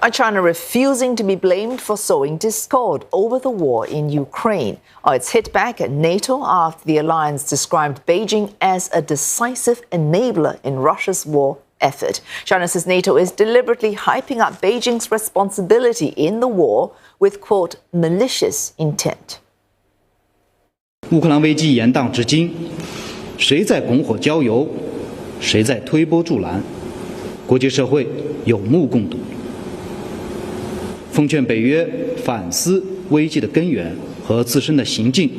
China refusing to be blamed for sowing discord over the war in Ukraine. It's hit back at NATO after the alliance described Beijing as a decisive enabler in Russia's war effort. China says NATO is deliberately hyping up Beijing's responsibility in the war with, quote, malicious intent. 乌克兰危机延宕至今，谁在拱火浇油，谁在推波助澜，国际社会有目共睹。奉劝北约反思危机的根源和自身的行径，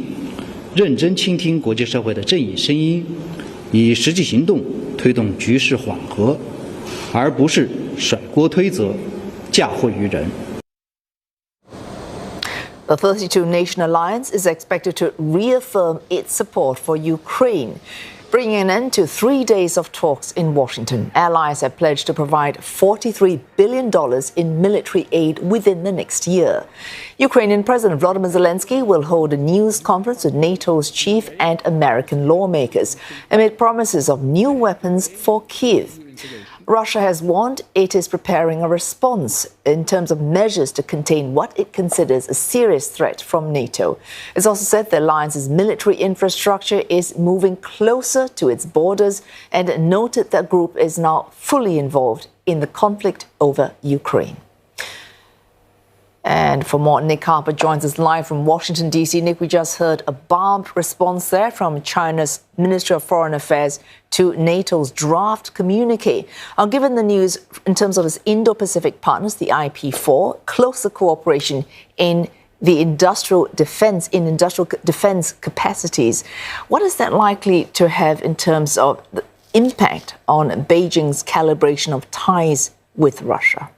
认真倾听国际社会的正义声音，以实际行动推动局势缓和，而不是甩锅推责、嫁祸于人。The 32-nation alliance is expected to reaffirm its support for Ukraine, bringing an end to 3 days of talks in Washington. Allies have pledged to provide $43 billion in military aid within the next year. Ukrainian President Volodymyr Zelensky will hold a news conference with NATO's chief and American lawmakers amid promises of new weapons for Kyiv. Russia has warned it is preparing a response in terms of measures to contain what it considers a serious threat from NATO. It's also said the alliance's military infrastructure is moving closer to its borders and noted the group is now fully involved in the conflict over Ukraine. And for more, Nick Harper joins us live from Washington, D.C. Nick, we just heard a barbed response there from China's Ministry of Foreign Affairs to NATO's draft communique. Given the news in terms of its Indo-Pacific partners, the IP4, closer cooperation in the industrial defense capacities, what is that likely to have in terms of the impact on Beijing's calibration of ties with Russia?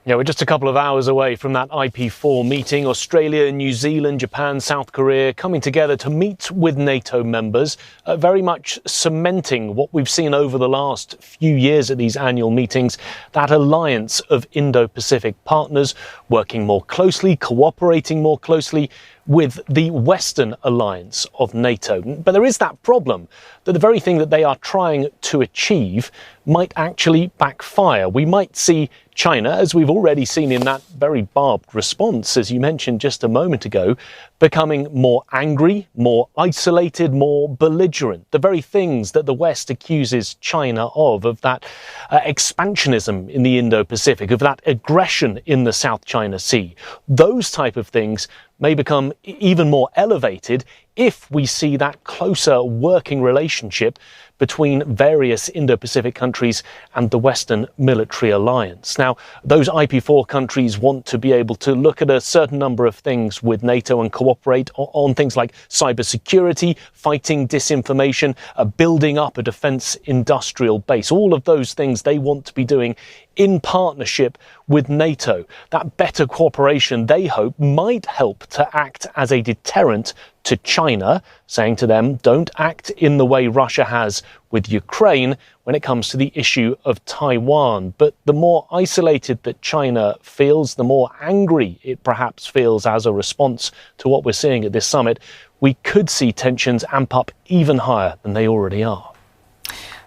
Yeah, we're just a couple of hours away from that IP4 meeting. Australia, New Zealand, Japan, South Korea coming together to meet with NATO members, very much cementing what we've seen over the last few years at these annual meetings, that alliance of Indo-Pacific partners working more closely, cooperating more closely with the Western alliance of NATO. But there is that problem that the very thing that they are trying to achieve might actually backfire. We might see China, as we've already seen in that very barbed response, as you mentioned just a moment ago, becoming more angry, more isolated, more belligerent. The very things that the West accuses China of that expansionism in the Indo-Pacific, of that aggression in the South China Sea. Those type of things may become even more elevated if we see that closer working relationship between various Indo-Pacific countries and the Western military alliance. Now, those IP4 countries want to be able to look at a certain number of things with NATO and cooperate on things like cybersecurity, fighting disinformation, building up a defence industrial base. All of those things they want to be doing in partnership with NATO. That better cooperation, they hope, might help to act as a deterrent to China, saying to them, don't act in the way Russia has with Ukraine when it comes to the issue of Taiwan. But the more isolated that China feels, the more angry it perhaps feels as a response to what we're seeing at this summit, we could see tensions amp up even higher than they already are.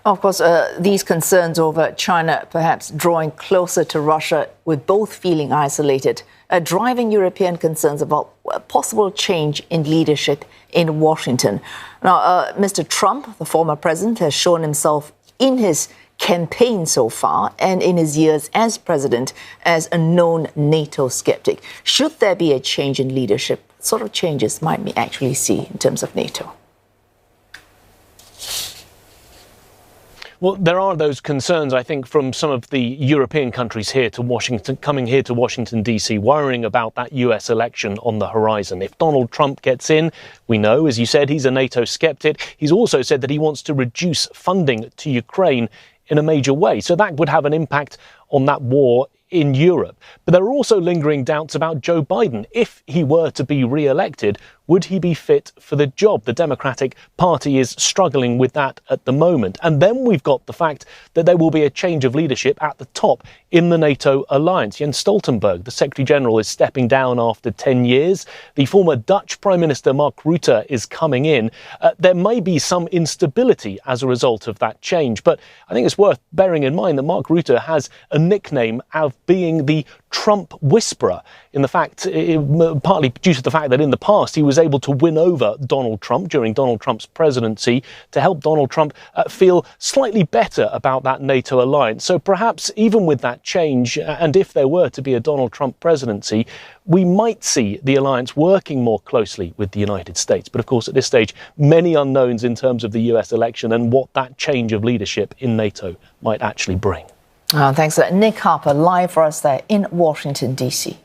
Of course, these concerns over China perhaps drawing closer to Russia, with both feeling isolated, driving European concerns about a possible change in leadership in Washington. Now, Mr. Trump, the former president, has shown himself in his campaign so far and in his years as president as a known NATO skeptic. Should there be a change in leadership, what sort of changes might we actually see in terms of NATO? Well, there are those concerns, I think, from some of the European countries here to Washington, coming here to Washington, D.C., worrying about that US election on the horizon. If Donald Trump gets in, we know, as you said, he's a NATO skeptic. He's also said that he wants to reduce funding to Ukraine in a major way. So that would have an impact on that war in Europe. But there are also lingering doubts about Joe Biden. If he were to be re-elected, would he be fit for the job? The Democratic Party is struggling with that at the moment. And then we've got the fact that there will be a change of leadership at the top in the NATO alliance. Jens Stoltenberg, the Secretary General, is stepping down after 10 years. The former Dutch Prime Minister Mark Rutte is coming in. There may be some instability as a result of that change. But I think it's worth bearing in mind that Mark Rutte has a nickname of being the Trump whisperer, in the fact, partly due to the fact that in the past he was able to win over Donald Trump during Donald Trump's presidency to help Donald Trump feel slightly better about that NATO alliance. So perhaps even with that change, and if there were to be a Donald Trump presidency, we might see the alliance working more closely with the United States. But of course, at this stage, many unknowns in terms of the US election and what that change of leadership in NATO might actually bring. Thanks. Nick Harper, live for us there in Washington, D.C.